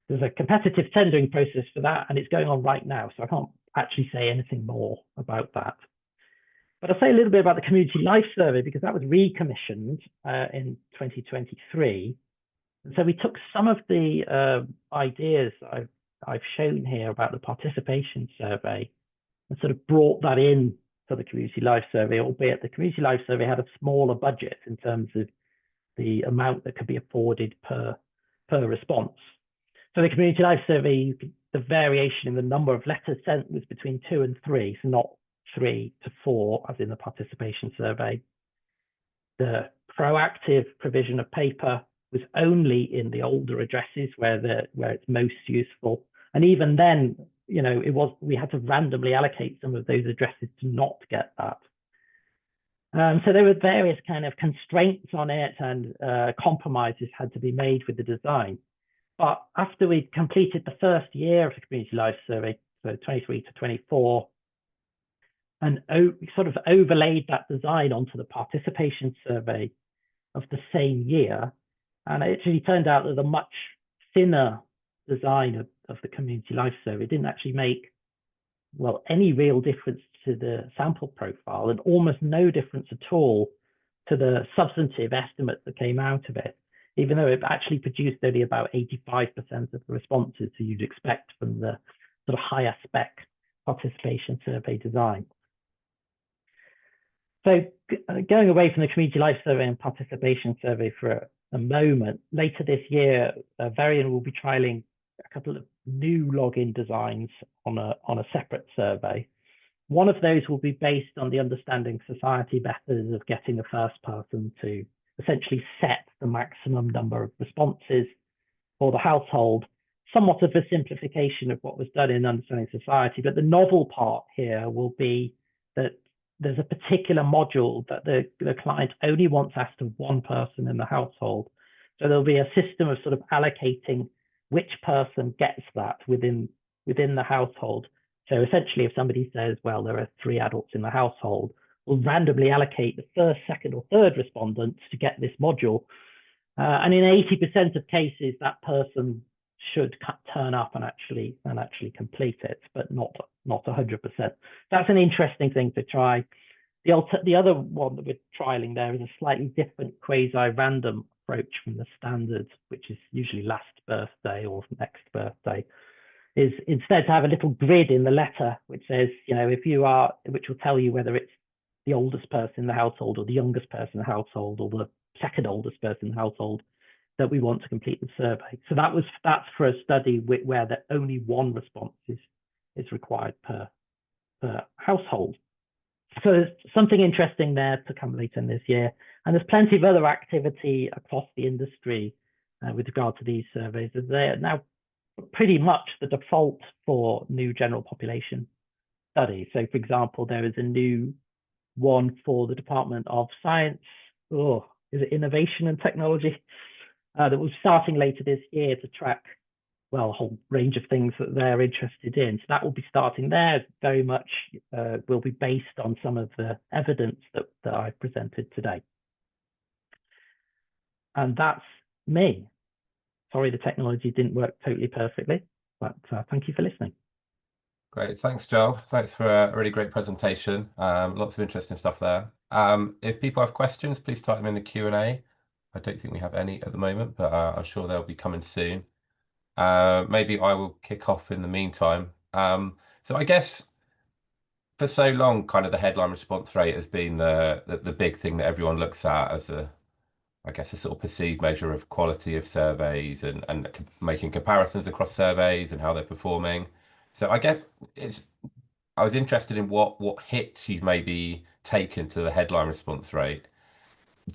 There's a competitive tendering process for that, and it's going on right now, so I can't actually say anything more about that. But I'll say a little bit about the community life survey, because that was recommissioned in 2023. And so we took some of the ideas I've shown here about the participation survey and sort of brought that in for the community life survey, albeit the community life survey had a smaller budget in terms of the amount that could be afforded per response. So the community life survey, the variation in the number of letters sent was between 2 and 3, so not 3 to 4 as in the participation survey. The proactive provision of paper was only in the older addresses where it's most useful, and even then, you know, we had to randomly allocate some of those addresses to not get that. So there were various kind of constraints on it, and compromises had to be made with the design. But after we'd completed the first year of the community life survey, so 23 to 24, and sort of overlaid that design onto the participation survey of the same year, and it actually turned out that a much thinner design of the community life survey didn't actually make, well, any real difference to the sample profile, and almost no difference at all to the substantive estimates that came out of it, even though it actually produced only about 85% of the responses that you'd expect from the sort of higher spec participation survey design. So going away from the community life survey and participation survey for a moment, later this year, Verian will be trialing a couple of new login designs on a separate survey. One of those will be based on the understanding society methods of getting the first person to essentially set the maximum number of responses for the household, somewhat of a simplification of what was done in understanding society. But the novel part here will be that there's a particular module that the client only wants asked to one person in the household. So there'll be a system of sort of allocating which person gets that within the household. So essentially, if somebody says, well, there are 3 adults in the household, we'll randomly allocate the first, second, or third respondents to get this module. And in 80% of cases, that person should turn up and actually complete it, but not 100%. That's an interesting thing to try. The other one that we're trialing there is a slightly different quasi-random approach from the standard, which is usually last birthday or next birthday, is instead to have a little grid in the letter which says, you know, which will tell you whether it's the oldest person in the household or the youngest person in the household or the second oldest person in the household that we want to complete the survey. So that's for a study where only one response is required per household. So there's something interesting there to come later in this year. And there's plenty of other activity across the industry with regard to these surveys. They're now pretty much the default for new general population studies. So for example, there is a new one for the Department of Science, is it Innovation and Technology, that was starting later this year to track, well, a whole range of things that they're interested in. So that will be starting there. Very much will be based on some of the evidence that I've presented today. And that's me. Sorry, the technology didn't work totally perfectly, but thank you for listening. Great, thanks, Joel. Thanks for a really great presentation. Lots of interesting stuff there. If people have questions, please type them in the Q&A. I don't think we have any at the moment, but I'm sure they'll be coming soon. Maybe I will kick off in the meantime. So I guess for so long, kind of the headline response rate has been the big thing that everyone looks at as I guess a sort of perceived measure of quality of surveys and making comparisons across surveys and how they're performing. So I guess I was interested in what hits you've maybe taken to the headline response rate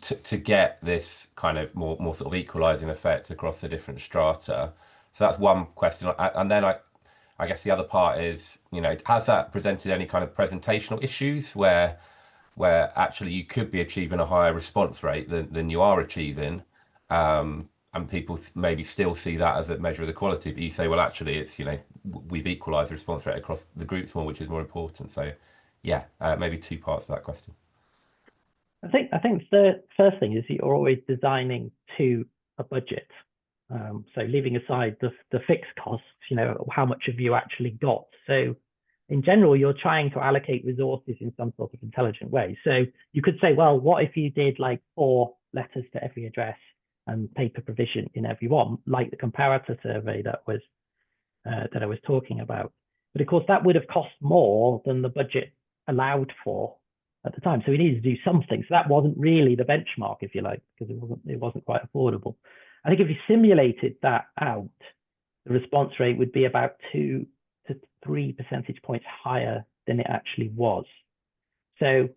to get this kind of more sort of equalizing effect across the different strata. So that's one question. And then I guess the other part is, has that presented any kind of presentational issues where actually you could be achieving a higher response rate than you are achieving, and people maybe still see that as a measure of the quality, but you say, well, actually, it's we've equalised the response rate across the groups more, which is more important. So, yeah, maybe two parts to that question. I think the first thing is you're always designing to a budget. So leaving aside the fixed costs, how much have you actually got? So in general, you're trying to allocate resources in some sort of intelligent way. So you could say, well, what if you did like 4 letters to every address and paper provision in every one, like the comparator survey that I was talking about? But of course, that would have cost more than the budget allowed for at the time. So we needed to do something. So that wasn't really the benchmark, if you like, because it wasn't quite affordable. I think if you simulated that out, the response rate would be about 2 to 3 percentage points higher than it actually was. So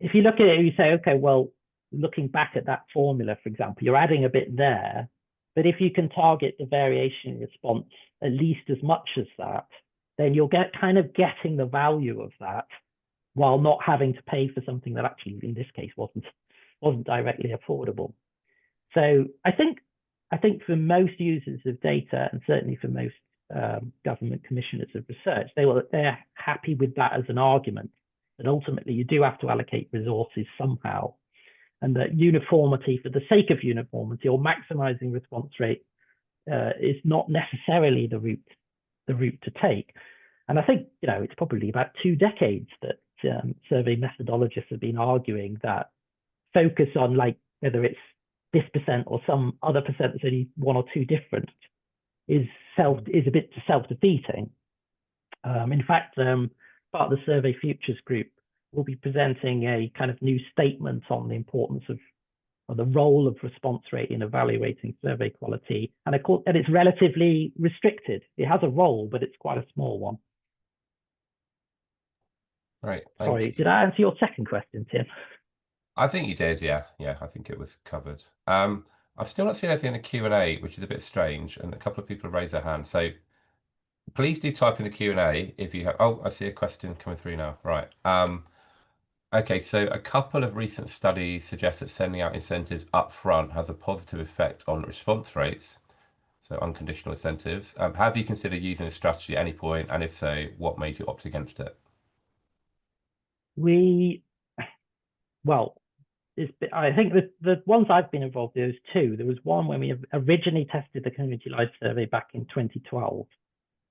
if you look at it and you say, okay, well, looking back at that formula, for example, you're adding a bit there, but if you can target the variation response at least as much as that, then you'll get kind of getting the value of that while not having to pay for something that actually, in this case, wasn't directly affordable. So I think for most users of data, and certainly for most government commissioners of research, they're happy with that as an argument. That ultimately you do have to allocate resources somehow, and that uniformity for the sake of uniformity or maximizing response rate is not necessarily the route to take. And I think it's probably about 2 decades that survey methodologists have been arguing that focus on like whether it's this percent or some other percent that's only 1 or 2 different is a bit self-defeating. In fact, part of the Survey Futures group will be presenting a kind of new statement on the importance of the role of response rate in evaluating survey quality, and it's relatively restricted. It has a role, but it's quite a small one. Right. Sorry, did I answer your second question, Tim? I think you did, yeah. I think it was covered. I've still not seen anything in the Q&A, which is a bit strange, and a couple of people have raised their hands. So please do type in the Q&A if you have. Oh, I see a question coming through now. Right. Okay, so a couple of recent studies suggest that sending out incentives up front has a positive effect on response rates, so unconditional incentives. Have you considered using this strategy at any point, and if so, what made you opt against it? I think the ones I've been involved in, there's 2. There was one when we originally tested the community-led survey back in 2012,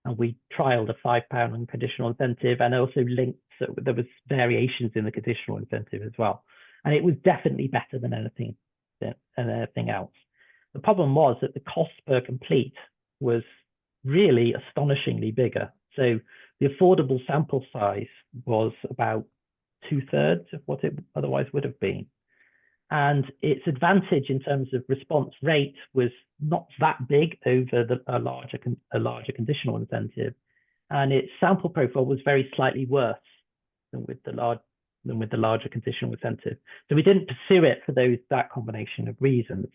and we trialed a £5 unconditional incentive, and also linked, so there was variations in the conditional incentive as well. And it was definitely better than anything else. The problem was that the cost per complete was really astonishingly bigger. So the affordable sample size was about 2/3 of what it otherwise would have been. And its advantage in terms of response rate was not that big over a larger conditional incentive, and its sample profile was very slightly worse than with the larger conditional incentive. So we didn't pursue it for that combination of reasons.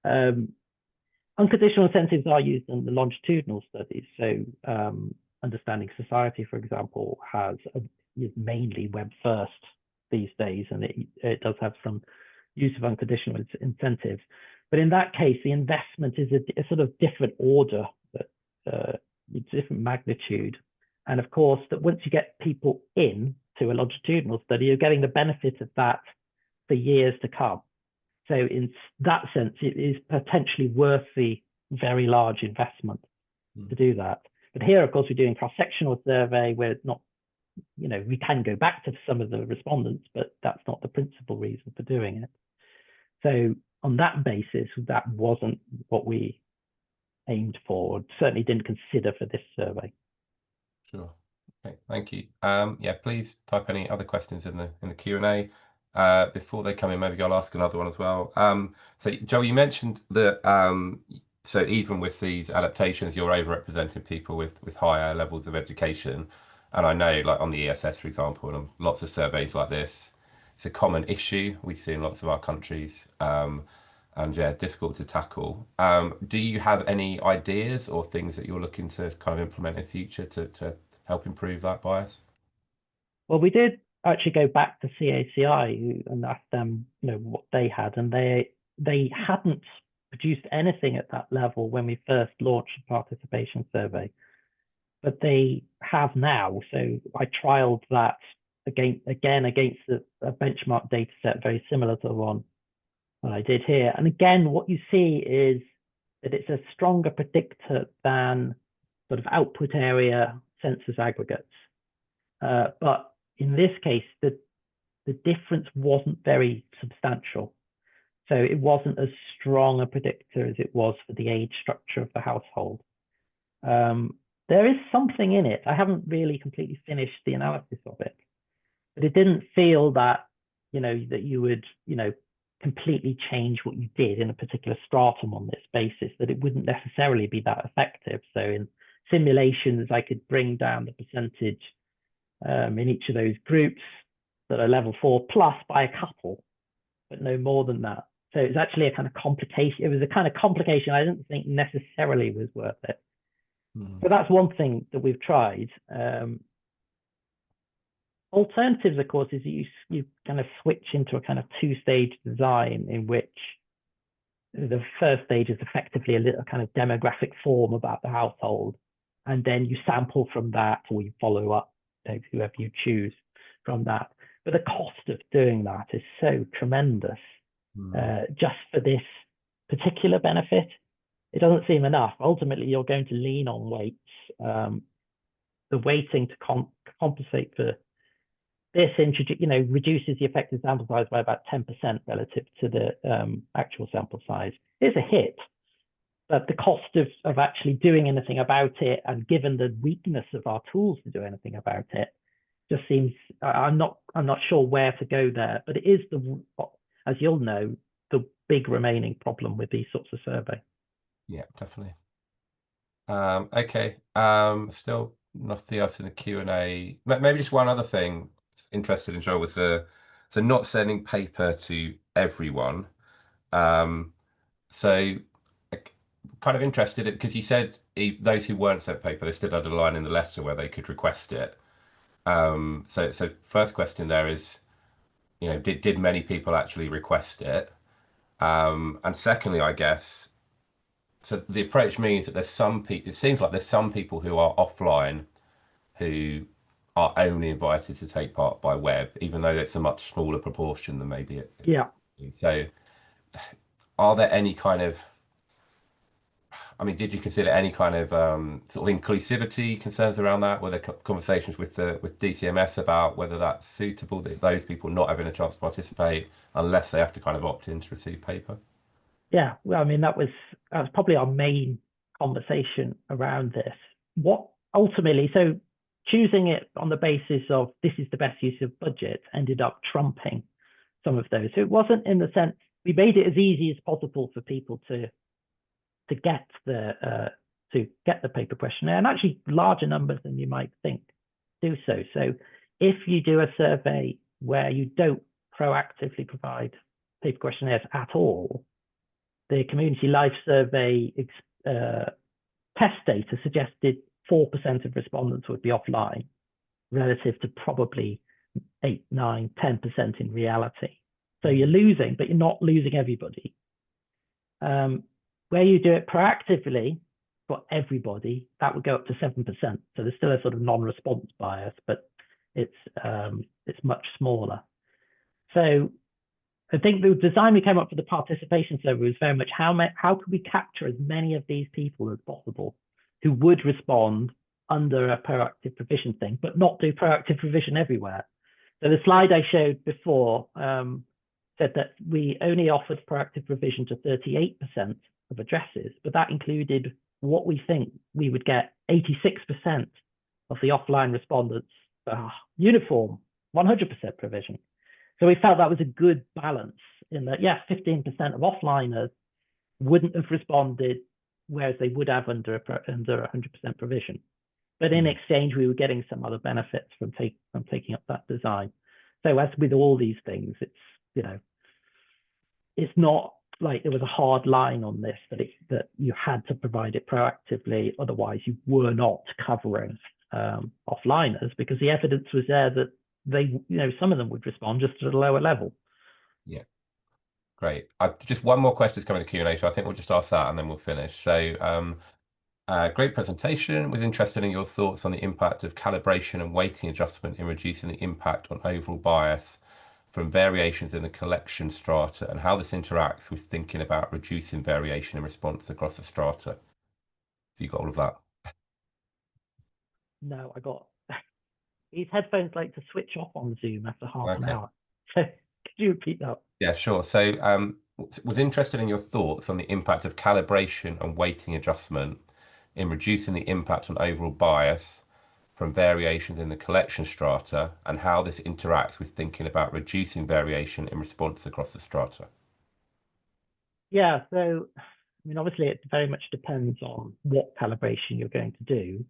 Unconditional incentives are used in the longitudinal studies. So Understanding Society, for example, is mainly web first these days, and it does have some use of unconditional incentives. But in that case, the investment is a sort of different order, different magnitude. And of course, that once you get people in to a longitudinal study, you're getting the benefit of that for years to come. So in that sense, it is potentially worth the very large investment to do that. But here, of course, we're doing cross-sectional survey where it's not, we can go back to some of the respondents, but that's not the principal reason for doing it. So on that basis, that wasn't what we aimed for, certainly didn't consider for this survey. Sure. Okay, thank you. Yeah, please type any other questions in the Q&A. Before they come in, maybe I'll ask another one as well. So Joe, you mentioned that so even with these adaptations, you're overrepresenting people with higher levels of education. And I know, like on the ESS, for example, and on lots of surveys like this, it's a common issue we see in lots of our countries, and yeah, difficult to tackle. Do you have any ideas or things that you're looking to kind of implement in future to help improve that bias? Well, we did actually go back to CACI and ask them, what they had, and they hadn't produced anything at that level when we first launched the participation survey, but they have now. So I trialed that against a benchmark data set very similar to the one that I did here. And again, what you see is that it's a stronger predictor than sort of output area census aggregates. But in this case, the difference wasn't very substantial. So it wasn't as strong a predictor as it was for the age structure of the household. There is something in it. I haven't really completely finished the analysis of it, but it didn't feel that, that you would, completely change what you did in a particular stratum on this basis, that it wouldn't necessarily be that effective. So in simulations, I could bring down the percentage in each of those groups that are level 4 plus by a couple, but no more than that. So it's actually a kind of complication. It was a kind of complication I didn't think necessarily was worth it. So that's one thing that we've tried. Alternatives, of course, is you kind of switch into a kind of two-stage design in which the first stage is effectively a little kind of demographic form about the household, and then you sample from that, or you follow up whoever you choose from that. But the cost of doing that is so tremendous just for this particular benefit. It doesn't seem enough. Ultimately, you're going to lean on weights. The weighting to compensate for this reduces the effective sample size by about 10% relative to the actual sample size. It's a hit, but the cost of actually doing anything about it, and given the weakness of our tools to do anything about it, just seems, I'm not sure where to go there. But it is as you'll know, the big remaining problem with these sorts of survey. Yeah, definitely. Okay. Still nothing else in the Q&A. Maybe just one other thing interested in, Joel, was so not sending paper to everyone. So kind of interested in, because you said those who weren't sent paper, they still had a line in the letter where they could request it. So first question there is, did many people actually request it? And secondly, I guess, so the approach means that there's some people, it seems like there's some people who are offline who are only invited to take part by web, even though it's a much smaller proportion than maybe it. Yeah. So are there any kind of, did you consider any kind of sort of inclusivity concerns around that? Were there conversations with DCMS about whether that's suitable, that those people not having a chance to participate unless they have to kind of opt in to receive paper? Yeah, well, that was probably our main conversation around this. What ultimately, so choosing it on the basis of this is the best use of budget ended up trumping some of those. So it wasn't, in the sense, we made it as easy as possible for people to get the paper questionnaire, and actually larger numbers than you might think do so. So if you do a survey where you don't proactively provide paper questionnaires at all, the Community Life Survey test data suggested 4% of respondents would be offline, relative to probably 8, 9, 10% in reality. So you're losing, but you're not losing everybody. Where you do it proactively for everybody, that would go up to 7%. So there's still a sort of non-response bias, but it's much smaller. So I think the design we came up for the participation survey was very much how could we capture as many of these people as possible who would respond under a proactive provision thing, but not do proactive provision everywhere. So the slide I showed before said that we only offered proactive provision to 38% of addresses, but that included what we think we would get 86% of the offline respondents, uniform 100% provision. So we felt that was a good balance in that, yes, 15% of offliners wouldn't have responded, whereas they would have under 100% provision. But in exchange, we were getting some other benefits from taking up that design. So as with all these things, it's not like there was a hard line on this that you had to provide it proactively, otherwise you were not covering offliners, because the evidence was there that some of them would respond just at a lower level. Yeah, great. Just one more question is coming in the Q&A, so I think we'll just ask that and then we'll finish. So great presentation. Was interested in your thoughts on the impact of calibration and weighting adjustment in reducing the impact on overall bias from variations in the collection strata, and how this interacts with thinking about reducing variation in response across the strata. Have you got all of that? No, I got these headphones like to switch off on Zoom after half an hour. So could you repeat that? Yeah, sure. So was interested in your thoughts on the impact of calibration and weighting adjustment in reducing the impact on overall bias from variations in the collection strata, and how this interacts with thinking about reducing variation in response across the strata. Yeah, so I mean, obviously it very much depends on what calibration you're going to do.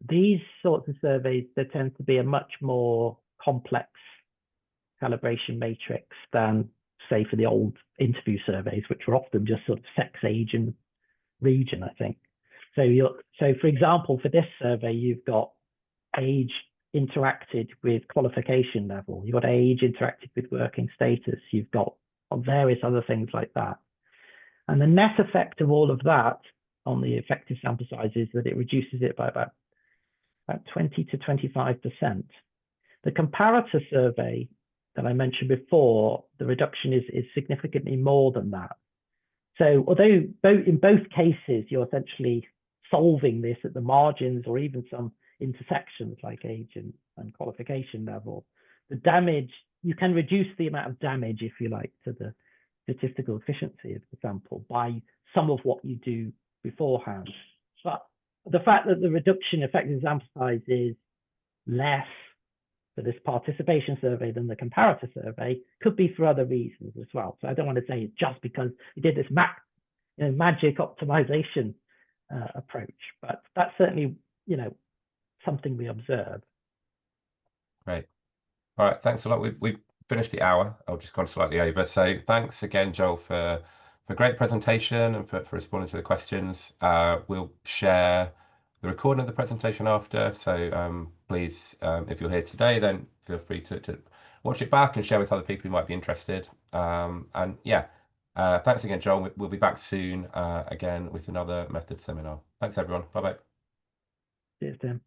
These sorts of surveys, there tends to be a much more complex calibration matrix than, say, for the old interview surveys, which were often just sort of sex, age, and region, I think. So for example, for this survey, you've got age interacted with qualification level, you've got age interacted with working status, you've got various other things like that. And the net effect of all of that on the effective sample size is that it reduces it by about 20 to 25%. The comparator survey that I mentioned before, the reduction is significantly more than that. So although in both cases, you're essentially solving this at the margins or even some intersections like age and qualification level, the damage, you can reduce the amount of damage, if you like, to the statistical efficiency of the sample by some of what you do beforehand. But the fact that the reduction effective sample size is less for this participation survey than the comparator survey could be for other reasons as well. So I don't want to say it's just because we did this magic optimization approach, but that's certainly something we observe. Great. All right, thanks a lot. We finished the hour. I've just gone slightly over. So thanks again, Joel, for great presentation and for responding to the questions. We'll share the recording of the presentation after. So please, if you're here today, then feel free to watch it back and share with other people who might be interested. And yeah, thanks again, Joel. We'll be back soon again with another method seminar. Thanks, everyone. Bye-bye. Cheers, Tim.